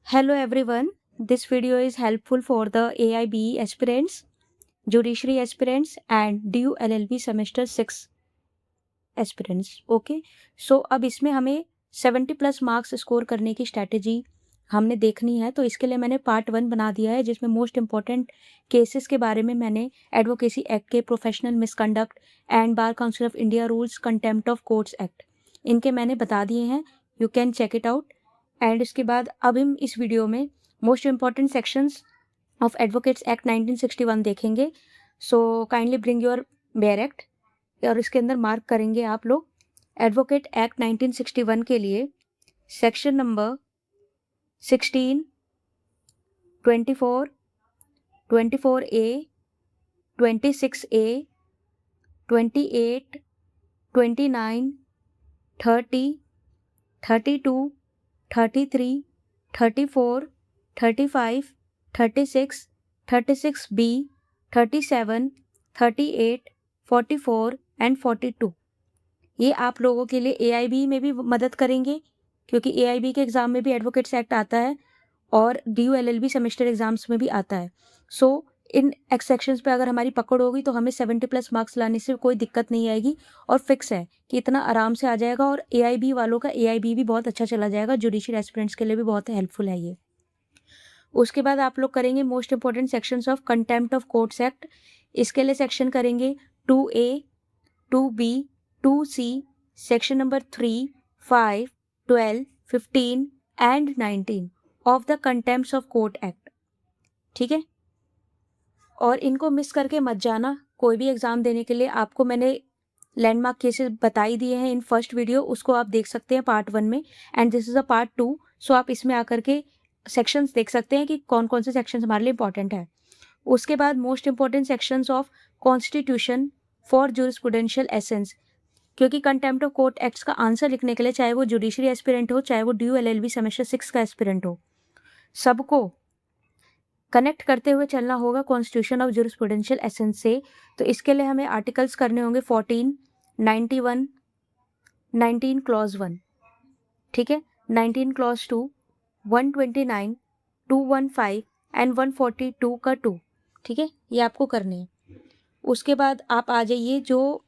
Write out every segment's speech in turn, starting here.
Hello everyone, this video is helpful for the AIBE aspirants, judiciary aspirants and DU LLB semester 6 aspirants. Okay so अब इसमें हमें 70+ marks score करने की strategy हमने देखनी है, तो इसके लिए मैंने पार्ट 1 बना दिया है जिसमें मोस्ट इंपॉर्टेंट केसेस के बारे में मैंने एडवोकेसी एक्ट के, professional misconduct and bar council of India rules, contempt of courts act, इनके मैंने बता दिए हैं. You can check it out. And इसके बाद अब हम इस वीडियो में most important sections of advocates act 1961 देखेंगे. So kindly bring your bare act और इसके अंदर मार्क करेंगे आप लोग एडवोकेट एक्ट 1961 के लिए section number 16, 24, 24A, 26A, 28, 29, 30, 32, 33, 34, 35, 36, 36B, 37, 38, 44 and 42 ये आप लोगों के लिए AIB में भी मदद करेंगे क्योंकि AIB के एग्ज़ाम में भी एडवोकेट्स एक्ट आता है और DU LLB सेमेस्टर एग्ज़ाम्स में भी आता है. सो इन सेक्शंस पे अगर हमारी पकड़ होगी तो हमें 70+ मार्क्स लाने से कोई दिक्कत नहीं आएगी और फिक्स है कि इतना आराम से आ जाएगा. और AIB वालों का AIB भी बहुत अच्छा चला जाएगा, जुडिशियल एस्पिरेंट्स के लिए भी बहुत हेल्पफुल है ये. उसके बाद आप लोग करेंगे most important sections of contempt of courts act. इसके लिए सेक्शन करेंगे 2A, 2B, 2C, section number 3, 5, 12, 15 and 19 of the contempts of court act. ठीक है, और इनको मिस करके मत जाना. कोई भी एग्ज़ाम देने के लिए आपको मैंने लैंडमार्क केसेस बता ही दिए हैं इन फर्स्ट वीडियो, उसको आप देख सकते हैं पार्ट 1 में. And this is a part 2. सो आप इसमें आकर के सेक्शंस देख सकते हैं कि कौन कौन से सेक्शंस हमारे लिए इंपॉर्टेंट है. उसके बाद most important sections of constitution for jurisprudential essence, क्योंकि कंटेम्प्ट ऑफ कोर्ट एक्ट्स का आंसर लिखने के लिए चाहे वो जुडिशरी एस्पिरेंट हो, चाहे वो DU LLB सेमेस्टर 6 का एस्पिरेंट हो, सबको कनेक्ट करते हुए चलना होगा कॉन्स्टिट्यूशन ऑफ जूरिस्प्रूडेंशियल एसेंस से. तो इसके लिए हमें आर्टिकल्स करने होंगे 14, 91, 19 क्लॉज 1, ठीक है, 19 क्लॉज 2, 129, 215 एंड 142 का 2. ठीक है, ये आपको करने हैं. उसके बाद आप आ जाइए जो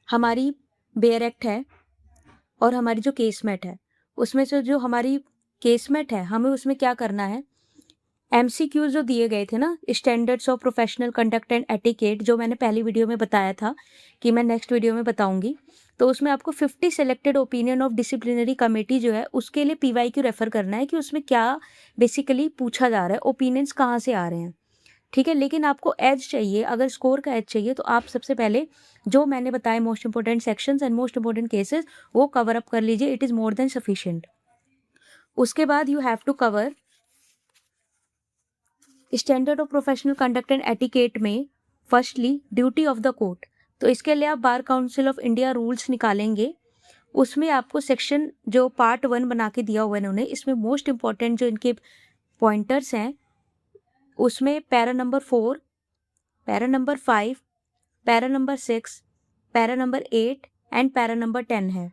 हमारी बेयर एक्ट है और हमारी जो केसमेट है, उसमें से जो हमारी केसमेट है हमें उसमें क्या करना है. MCQ जो दिए गए थे ना, standards of professional conduct and etiquette, जो मैंने पहली वीडियो में बताया था कि मैं नेक्स्ट वीडियो में बताऊंगी, तो उसमें आपको 50 selected opinion of disciplinary committee जो है उसके लिए PYQ रेफर करना है कि उसमें क्या बेसिकली पूछा जा रहा है, ओपिनियंस कहाँ से आ रहे हैं. ठीक है, लेकिन आपको एज चाहिए, अगर स्कोर का एज चाहिए तो आप सबसे पहले जो मैंने बताया most important sections and most important cases वो कवर अप कर लीजिए. It is more than sufficient. उसके बाद you have to cover standard of professional conduct and etiquette में firstly duty of the court. तो इसके लिए आप bar council of India rules निकालेंगे. उसमें आपको सेक्शन जो पार्ट 1 बना के दिया हुआ है इन्होंने, इसमें मोस्ट इंपॉर्टेंट जो इनके पॉइंटर्स हैं उसमें para number 4, para number 5, para number 6, para number 8 and para number 10 है.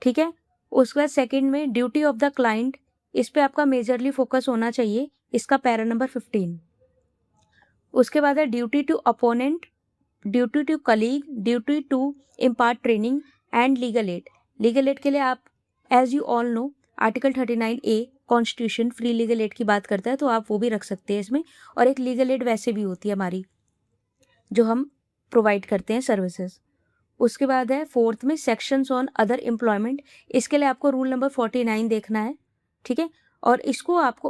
ठीक है, उसके बाद सेकंड में ड्यूटी ऑफ द क्लाइंट, इस पे आपका मेजरली फोकस होना चाहिए, इसका पैरा नंबर 15. उसके बाद है duty to opponent, duty to colleague, duty to impart training and legal aid. Legal aid के लिए आप as you all know article 39A constitution free legal aid की बात करता है, तो आप वो भी रख सकते हैं इसमें. और एक लीगल एड वैसे भी होती है हमारी जो हम प्रोवाइड करते हैं सर्विसेज. उसके बाद है फोर्थ में सेक्शंस ऑन अदर एम्प्लॉयमेंट. इसके लिए आपको रूल नंबर 49 देखना है. ठीक है, और इसको आपको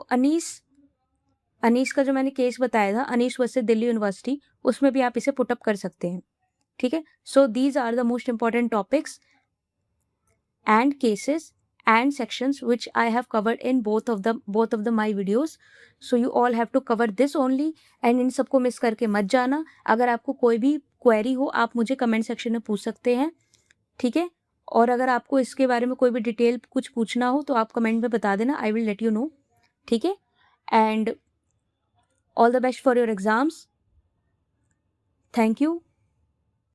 अनीस का जो मैंने केस बताया था, अनीस वर्सेस दिल्ली यूनिवर्सिटी, उसमें भी आप इसे पुटअप कर सकते हैं. ठीक है, so these are the most important topics and cases and sections which I have covered in both of the my videos. So you all have to cover this only and इन सबको miss करके मत जाना. अगर आपको कोई भी query हो आप मुझे कमेंट सेक्शन में पूछ सकते हैं. ठीक है, और अगर आपको इसके बारे में कोई भी डिटेल कुछ पूछना हो तो आप कमेंट में बता देना, I will let you know. ठीक है, and all the best for your exams. Thank you.